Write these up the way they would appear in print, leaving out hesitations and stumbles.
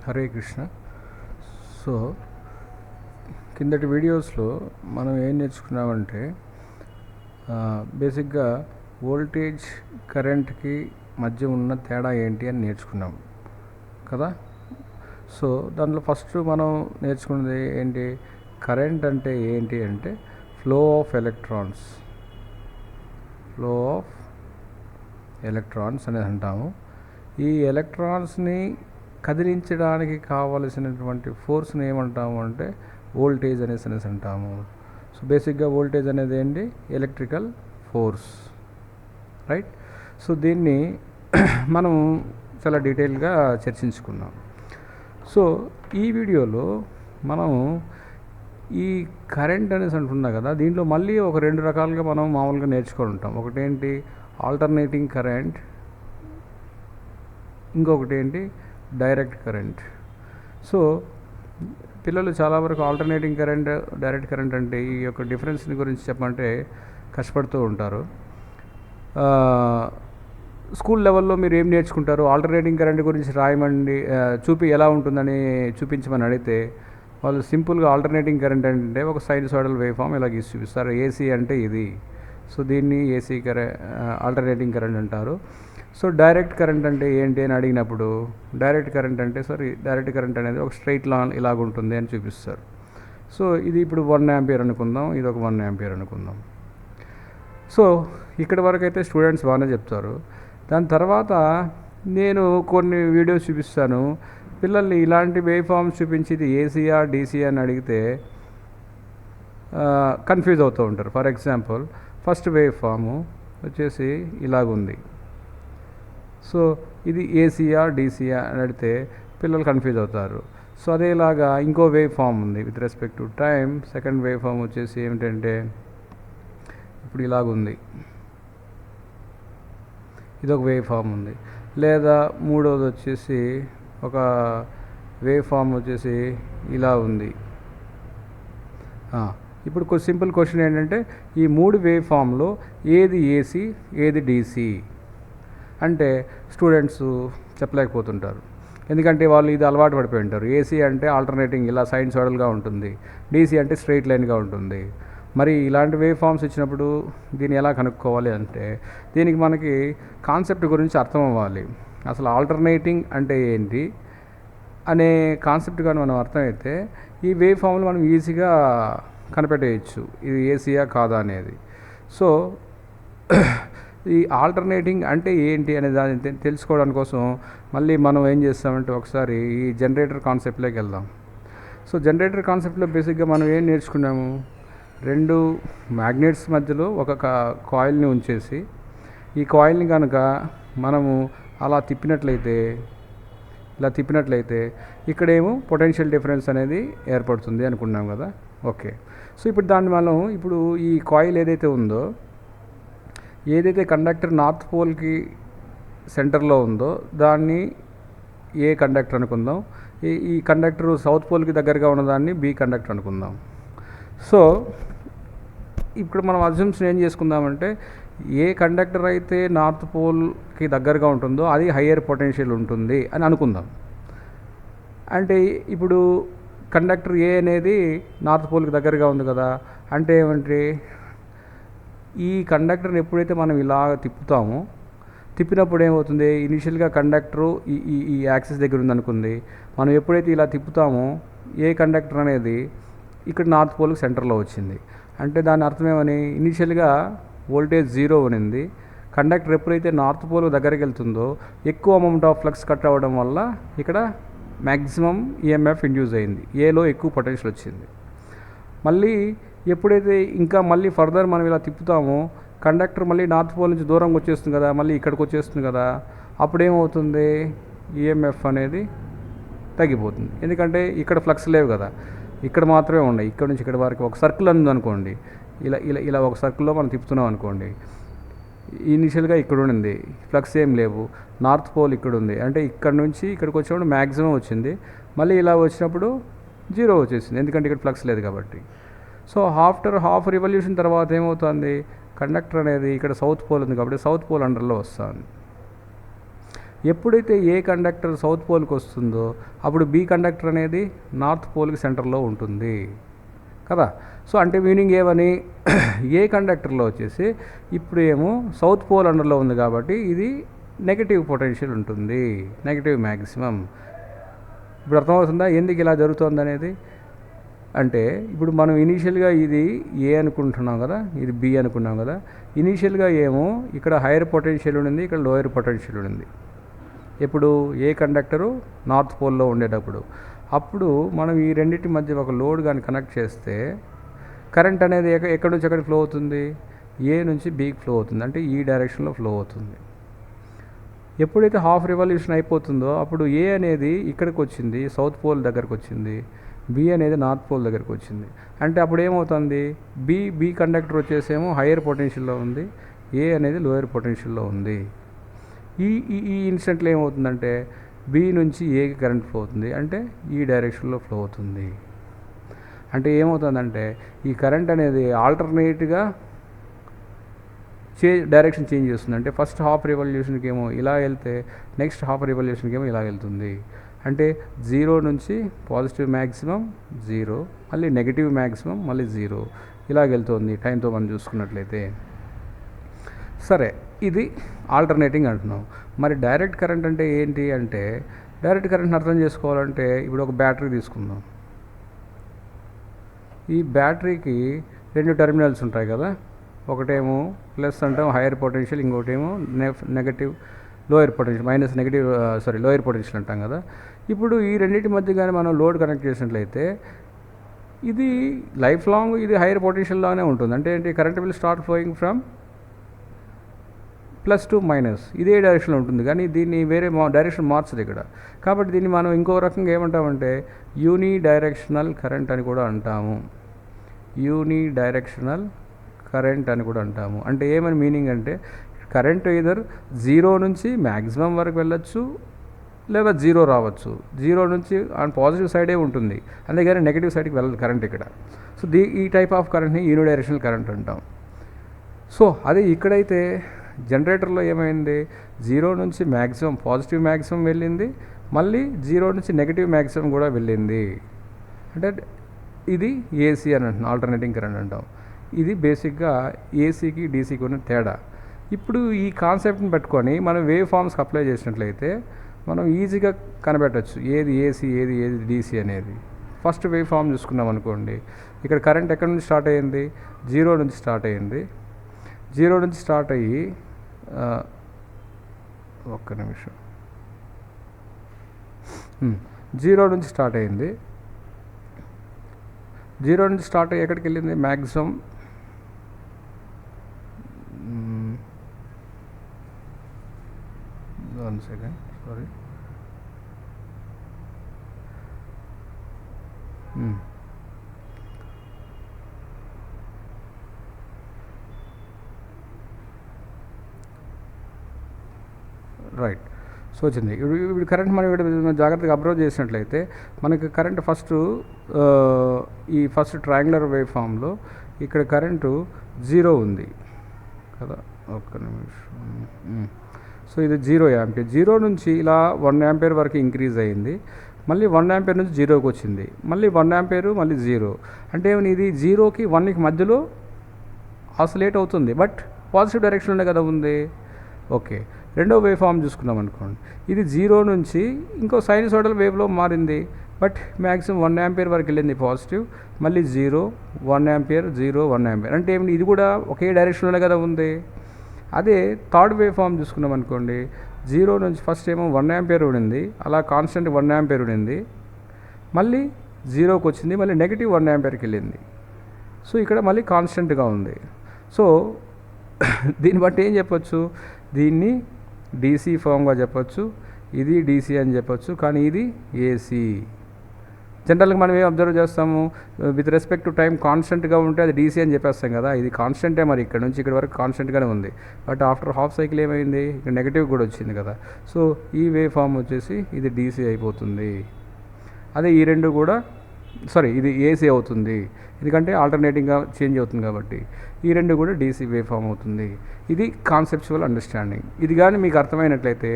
Hare Krishna. So కిందటి వీడియోస్లో మనం ఏం నేర్చుకున్నామంటే బేసిక్గా వోల్టేజ్ కరెంట్కి మధ్య ఉన్న తేడా ఏంటి అని నేర్చుకున్నాం కదా. సో దాంట్లో ఫస్ట్ మనం నేర్చుకున్నది ఏంటి, కరెంట్ అంటే ఏంటి అంటే ఫ్లో ఆఫ్ ఎలక్ట్రాన్స్ అనేది అంటాము. ఈ ఎలక్ట్రాన్స్ని కదిలించడానికి కావలసినటువంటి ఫోర్స్ని ఏమంటాము అంటే వోల్టేజ్ అనేసి అంటాము. సో బేసిక్గా వోల్టేజ్ అనేది ఏంటి, ఎలక్ట్రికల్ ఫోర్స్, రైట్. సో దీన్ని మనం చాలా డీటెయిల్గా చర్చించుకున్నాం. సో ఈ వీడియోలో మనం ఈ కరెంట్ అనేసి అంటున్నా కదా, దీంట్లో మళ్ళీ ఒక రెండు రకాలుగా మనం మామూలుగా నేర్చుకొని ఉంటాం. ఒకటేంటి ఆల్టర్నేటింగ్ కరెంట్, ఇంకొకటి ఏంటి డైరెక్ట్ కరెంట్. సో పిల్లలు చాలా వరకు ఆల్టర్నేటింగ్ కరెంట్, డైరెక్ట్ కరెంట్ అంటే ఈ యొక్క డిఫరెన్స్ని గురించి చెప్పమంటే కష్టపడుతూ ఉంటారు. స్కూల్ లెవెల్లో మీరు ఏం నేర్చుకుంటారు, ఆల్టర్నేటింగ్ కరెంట్ గురించి రాయమండి, ఎలా ఉంటుందని చూపించమని అడిగితే వాళ్ళు సింపుల్గా ఆల్టర్నేటింగ్ కరెంట్ అంటే ఒక సైనూసోయిడల్ వేవ్ ఫామ్ ఇలా గీసి చూపిస్తారు. ఏసీ అంటే ఇది, సో దీన్ని ఏసీ ఆల్టర్నేటింగ్ కరెంట్ అంటారు. సో డైరెక్ట్ కరెంట్ అంటే ఏంటి అని అడిగినప్పుడు డైరెక్ట్ కరెంట్ కరెంట్ అనేది ఒక స్ట్రైట్ లైన్ ఇలాగుంటుంది అని చూపిస్తారు. సో ఇది ఇప్పుడు 1 ఆంపియర్ అనుకుందాం, ఇది ఒక 1 ఆంపియర్ అనుకుందాం. సో ఇక్కడ వరకు అయితే స్టూడెంట్స్ బాగానే చెప్తారు. దాని తర్వాత నేను కొన్ని వీడియోస్ చూపిస్తాను, పిల్లల్ని ఇలాంటి వేవ్ ఫామ్స్ చూపించి ఇది ఏసీయా డీసీయా అని అడిగితే కన్ఫ్యూజ్ అవుతూ ఉంటారు. For example first wave form వచ్చేసి ఇలాగుంది. సో ఇది ఏసీయా డీసీయా అని అడిగితే పిల్లలు కన్ఫ్యూజ్ అవుతారు. సో అదేలాగా ఇంకో వేవ్ ఫామ్ ఉంది with respect to time. Second wave form వచ్చేసి ఏమిటంటే ఇప్పుడు ఇలాగుంది, ఇదొక వేవ్ ఫామ్ ఉంది. లేదా మూడోది వచ్చేసి ఒక వేవ్ ఫామ్ వచ్చేసి ఇలా ఉంది. ఇప్పుడు సింపుల్ క్వశ్చన్ ఏంటంటే ఈ 3 వేవ్ ఫామ్లో ఏది ఏసీ ఏది డీసీ అంటే స్టూడెంట్స్ చెప్పలేకపోతుంటారు. ఎందుకంటే వాళ్ళు ఇది అలవాటు పడిపోయి ఉంటారు. ఏసీ అంటే ఆల్టర్నేటింగ్ ఇలా సైనూసోయిడల్గా ఉంటుంది, డీసీ అంటే స్ట్రైట్ లైన్గా ఉంటుంది. మరి ఇలాంటి వేవ్ ఫామ్స్ ఇచ్చినప్పుడు దీన్ని ఎలా కనుక్కోవాలి అంటే దీనికి మనకి కాన్సెప్ట్ గురించి అర్థం అవ్వాలి. అసలు ఆల్టర్నేటింగ్ అంటే ఏంటి అనే కాన్సెప్ట్ కానీ మనం అర్థమైతే ఈ వేవ్ ఫామ్లు మనం ఈజీగా కనిపెట్టేయచ్చు ఇది ఏసీయా కాదా అనేది. సో ఈ ఆల్టర్నేటింగ్ అంటే ఏంటి అనే దాన్ని తెలుసుకోవడానికి కోసం మళ్ళీ మనం ఏం చేస్తామంటే ఒకసారి ఈ జనరేటర్ కాన్సెప్ట్లోకి వెళ్దాం. సో జనరేటర్ కాన్సెప్ట్లో బేసిక్గా మనం ఏం నేర్చుకున్నాము, 2 మ్యాగ్నెట్స్ మధ్యలో ఒక కాయిల్ని ఉంచేసి ఈ కాయిల్ని కనుక మనము అలా తిప్పినట్లయితే ఇక్కడేమో పొటెన్షియల్ డిఫరెన్స్ అనేది ఏర్పడుతుంది అనుకున్నాం కదా. ఓకే, సో ఇప్పుడు దాన్ని మనం ఇప్పుడు ఈ కాయిల్ ఏదైతే కండక్టర్ నార్త్ పోల్కి సెంటర్లో ఉందో దాన్ని ఏ కండక్టర్ అనుకుందాం, ఈ కండక్టర్ సౌత్ పోల్కి దగ్గరగా ఉన్నదాన్ని బి కండక్టర్ అనుకుందాం. సో ఇప్పుడు మనం అజ్యూమ్షన్ ఏం చేసుకుందామంటే ఏ కండక్టర్ అయితే నార్త్ పోల్కి దగ్గరగా ఉంటుందో అది హయ్యర్ పొటెన్షియల్ ఉంటుంది అని అనుకుందాం. అంటే ఇప్పుడు కండక్టర్ ఏ అనేది నార్త్ పోల్కి దగ్గరగా ఉంది కదా, అంటే ఏమంటే ఈ కండక్టర్ని ఎప్పుడైతే మనం ఇలా తిప్పినప్పుడు ఏమవుతుంది, ఇనిషియల్గా కండక్టరు ఈ యాక్సిస్ దగ్గర ఉందనుకుంది, మనం ఎప్పుడైతే ఇలా తిప్పుతామో ఏ కండక్టర్ అనేది ఇక్కడ నార్త్ పోల్కి సెంటర్లో వచ్చింది. అంటే దాని అర్థం ఏమని, ఇనిషియల్గా వోల్టేజ్ 0 ఉన్నింది, కండక్టర్ ఎప్పుడైతే నార్త్ పోల్ దగ్గరికి వెళ్తుందో ఎక్కువ అమౌంట్ ఆఫ్ ఫ్లక్స్ కట్ అవ్వడం వల్ల ఇక్కడ మ్యాక్సిమం ఈఎంఎఫ్ ఇండ్యూస్ అయింది, ఏలో ఎక్కువ పొటెన్షియల్ వచ్చింది. మళ్ళీ ఎప్పుడైతే ఇంకా మళ్ళీ ఫర్దర్ మనం ఇలా తిప్పుతామో కండక్టర్ మళ్ళీ నార్త్ పోల్ నుంచి దూరంగా వచ్చేస్తుంది కదా, మళ్ళీ ఇక్కడికి వచ్చేస్తుంది కదా, అప్పుడేమవుతుంది ఈఎంఎఫ్ అనేది తగ్గిపోతుంది. ఎందుకంటే ఇక్కడ ఫ్లక్స్ లేవు కదా, ఇక్కడ మాత్రమే ఉన్నాయి. ఇక్కడ నుంచి ఇక్కడ వరకు ఒక సర్కిల్ ఉంది అనుకోండి, ఇలా ఒక సర్కిల్లో మనం తిప్పుతున్నాం అనుకోండి, ఇనిషియల్గా ఇక్కడ ఉంది ఫ్లక్స్ ఏం లేవు, నార్త్ పోల్ ఇక్కడ ఉంది, అంటే ఇక్కడ నుంచి ఇక్కడికి వచ్చినప్పుడు మ్యాక్సిమం వచ్చింది, మళ్ళీ ఇలా వచ్చినప్పుడు 0 వచ్చేసింది ఎందుకంటే ఇక్కడ ఫ్లక్స్ లేదు కాబట్టి. సో ఆఫ్టర్ హాఫ్ రివల్యూషన్ తర్వాత ఏమవుతుంది, కండక్టర్ అనేది ఇక్కడ సౌత్ పోల్ ఉంది కాబట్టి సౌత్ పోల్ అండర్లో వస్తుంది. ఎప్పుడైతే ఏ కండక్టర్ సౌత్ పోల్కి వస్తుందో అప్పుడు బి కండక్టర్ అనేది నార్త్ పోల్కి సెంటర్లో ఉంటుంది కదా. సో అంటే మీనింగ్ ఏమని, ఏ కండక్టర్లో వచ్చేసి ఇప్పుడు ఏమో సౌత్ పోల్ అండర్లో ఉంది కాబట్టి ఇది నెగటివ్ పొటెన్షియల్ ఉంటుంది, నెగటివ్ మ్యాక్సిమం. ఇప్పుడు అర్థమవుతుందా ఎందుకు ఇలా జరుగుతుంది అనేది? అంటే ఇప్పుడు మనం ఇనీషియల్గా ఇది ఏ అనుకుంటున్నాం కదా, ఇది బి అనుకున్నాం కదా. ఇనీషియల్గా ఏమో ఇక్కడ హైయర్ పొటెన్షియల్ ఉండింది, ఇక్కడ లోయర్ పొటెన్షియల్ ఉండింది. ఎప్పుడు ఏ కండక్టరు నార్త్ పోల్లో ఉండేటప్పుడు. అప్పుడు మనం ఈ రెండింటి మధ్య ఒక లోడ్ కానీ కనెక్ట్ చేస్తే కరెంట్ అనేది ఎక్కడి నుంచి ఎక్కడికి ఫ్లో అవుతుంది, ఏ నుంచి బీకి ఫ్లో అవుతుంది, అంటే ఈ డైరెక్షన్లో ఫ్లో అవుతుంది. ఎప్పుడైతే హాఫ్ రివల్యూషన్ అయిపోతుందో అప్పుడు ఏ అనేది ఇక్కడికి వచ్చింది, సౌత్ పోల్ దగ్గరకు వచ్చింది, బి అనేది నార్త్ పోల్ దగ్గరకు వచ్చింది. అంటే అప్పుడు ఏమవుతుంది, బి కండక్టర్ వచ్చేసేమో హయ్యర్ పొటెన్షియల్లో ఉంది, ఏ అనేది లోయర్ పొటెన్షియల్లో ఉంది. ఈ ఈ ఇన్స్టెంట్లో ఏమవుతుందంటే బి నుంచి ఏకి కరెంట్ ఫ్లో అవుతుంది, అంటే ఈ డైరెక్షన్లో ఫ్లో అవుతుంది. అంటే ఈ కరెంట్ అనేది ఆల్టర్నేట్గా డైరెక్షన్ చేంజ్ చేస్తుంది. అంటే ఫస్ట్ హాఫ్ రివల్యూషన్కి ఏమో ఇలా వెళ్తే నెక్స్ట్ హాఫ్ రివల్యూషన్కి ఏమో ఇలా వెళ్తుంది. అంటే 0 నుంచి పాజిటివ్ మ్యాక్సిమం 0, మళ్ళీ నెగిటివ్ మ్యాక్సిమం మళ్ళీ 0, ఇలాగ వెళ్తుంది టైంతో మనం చూసుకున్నట్లయితే. సరే, ఇది ఆల్టర్నేటింగ్ అంటున్నాం. మరి డైరెక్ట్ కరెంట్ అంటే ఏంటి అంటే, డైరెక్ట్ కరెంట్ని అర్థం చేసుకోవాలంటే ఇప్పుడు ఒక బ్యాటరీ తీసుకుందాం. ఈ బ్యాటరీకి 2 టెర్మినల్స్ ఉంటాయి కదా, ఒకటేమో ప్లస్ అంటాం హైయర్ పొటెన్షియల్, ఇంకోటేమో negative lower potential, lower potential అంటాం కదా. ఇప్పుడు ఈ రెండింటి మధ్య కానీ మనం లోడ్ కనెక్ట్ చేసినట్లయితే ఇది లైఫ్ లాంగ్ ఇది హైయర్ పొటెన్షియల్లోనే ఉంటుంది. అంటే ఏంటి, current will start flowing from plus to minus, ఇదే డైరెక్షన్లో ఉంటుంది. కానీ దీన్ని వేరే డైరెక్షన్ మార్చదు ఇక్కడ. కాబట్టి దీన్ని మనం ఇంకో రకంగా ఏమంటామంటే యూని డైరెక్షనల్ కరెంట్ అని కూడా అంటాము. యూని డైరెక్షనల్ కరెంట్ అని కూడా అంటాము. అంటే ఏమని మీనింగ్ అంటే కరెంట్ ఇదర్ 0 నుంచి మ్యాక్సిమం వరకు వెళ్ళొచ్చు, లేదా 0 రావచ్చు. 0 నుంచి ఆన్ పాజిటివ్ సైడే ఉంటుంది, అందుకని నెగిటివ్ సైడ్కి వెళ్ళదు కరెంట్ ఇక్కడ. సో ఈ టైప్ ఆఫ్ కరెంట్ని యూని డైరెక్షనల్ కరెంట్ అంటాం. సో అదే ఇక్కడైతే జనరేటర్లో ఏమైంది, 0 నుంచి మ్యాక్సిమం పాజిటివ్ మ్యాక్సిమం వెళ్ళింది, మళ్ళీ 0 నుంచి నెగిటివ్ మ్యాక్సిమం కూడా వెళ్ళింది. అంటే ఇది ఏసీ అని అంటున్నాం, ఆల్టర్నేటింగ్ కరెంట్ అంటాం. ఇది బేసిక్గా ఏసీకి డీసీకి ఉన్న తేడా. ఇప్పుడు ఈ కాన్సెప్ట్ని పెట్టుకొని మనం వేవ్ ఫామ్స్కి అప్లై చేసినట్లయితే మనం ఈజీగా కనిపెట్టచ్చు ఏది ఏసీ ఏది డీసీ అనేది. ఫస్ట్ వేవ్ ఫామ్ చూసుకున్నాం అనుకోండి, ఇక్కడ కరెంట్ ఎక్కడి నుంచి స్టార్ట్ అయ్యింది, 0 నుంచి స్టార్ట్ అయ్యింది. 0 నుంచి స్టార్ట్ అయ్యి ఒక్క నిమిషం 0 నుంచి స్టార్ట్ అయ్యింది. 0 నుంచి స్టార్ట్ అయ్యి ఎక్కడికి వెళ్ళింది, maximum one second sorry right. So వచ్చింది. ఇప్పుడు కరెంట్ మనం ఇక్కడ జాగ్రత్తగా అబ్జర్వ్ చేసినట్లయితే మనకి కరెంట్ ఈ ఫస్ట్ ట్రయాంగులర్ వేవ్ ఫామ్లో ఇక్కడ కరెంటు 0 ఉంది కదా, ఒక్క నిమిషం. సో ఇది 0 యాంపియర్. 0 నుంచి ఇలా 1 యాంపియర్ వరకు ఇంక్రీజ్ అయ్యింది, మళ్ళీ 1 యాంపియర్ నుంచి 0కి వచ్చింది, మళ్ళీ 1 యాంపియర్ మళ్ళీ 0. అంటే ఇది 0కి 1కి మధ్యలో ఆసిలేట్ అవుతుంది, బట్ పాజిటివ్ డైరెక్షన్లోనే కదా ఉంది. ఓకే, రెండో వేవ్ ఫామ్ చూసుకున్నాం అనుకోండి, ఇది 0 నుంచి ఇంకో సైనసోయిడల్ వేవ్లో మారింది, బట్ మ్యాక్సిమం 1 యాంపియర్ వరకు వెళ్ళింది పాజిటివ్, మళ్ళీ 0 1 యాంపియర్ 0 1 యాంపియర్. అంటే ఇది కూడా ఒకే డైరెక్షన్లోనే కదా ఉంది. అదే థర్డ్ వేవ్ ఫామ్ చూసుకున్నాం అనుకోండి, 0 నుంచి ఫస్ట్ ఏమో 1 యాంపియర్ ఉండింది, అలా కాన్స్టెంట్ 1 యాంపియర్ ఉండింది, మళ్ళీ 0కి వచ్చింది, మళ్ళీ నెగిటివ్ 1 యాంపియర్కి వెళ్ళింది. సో ఇక్కడ మళ్ళీ కాన్స్టెంట్గా ఉంది. సో దీన్ని బట్టి ఏం చెప్పొచ్చు, దీన్ని డీసీ ఫామ్గా చెప్పొచ్చు, ఇది డీసీ అని చెప్పొచ్చు, కానీ ఇది ఏసీ. జనరల్గా మనం ఏం అబ్జర్వ్ చేస్తాము, విత్ రెస్పెక్ట్ టు టైం కాన్స్టెంట్గా ఉంటే అది డీసీ అని చెప్పేస్తాం కదా, ఇది కాన్స్టెంటే, మరి ఇక్కడ నుంచి ఇక్కడ వరకు కాన్స్టెంట్గానే ఉంది. బట్ ఆఫ్టర్ హాఫ్ సైకిల్ ఏమైంది, ఇక్కడ నెగిటివ్ కూడా వచ్చింది కదా. సో ఈ వేవ్ ఫామ్ వచ్చేసి ఇది డీసీ అయిపోతుంది. అదే ఈ రెండు కూడా ఇది ఏసీ అవుతుంది, ఎందుకంటే ఆల్టర్నేటింగ్గా చేంజ్ అవుతుంది కాబట్టి. ఈ రెండు కూడా డీసీ వేవ్ ఫామ్ అవుతుంది. ఇది కాన్సెప్చువల్ అండర్స్టాండింగ్. ఇది కానీ మీకు అర్థమైనట్లయితే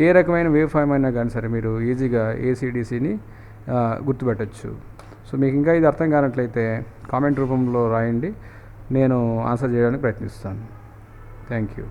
ఏ రకమైన వేవ్ ఫామ్ అయినా కానీ సరే మీరు ఈజీగా ఏసీ డీసీని గుర్తుపెట్టచ్చు. సో మీకు ఇంకా ఇది అర్థం కానట్లయితే కామెంట్ రూపంలో రాయండి, నేను ఆన్సర్ చేయడానికి ప్రయత్నిస్తాను. Thank you.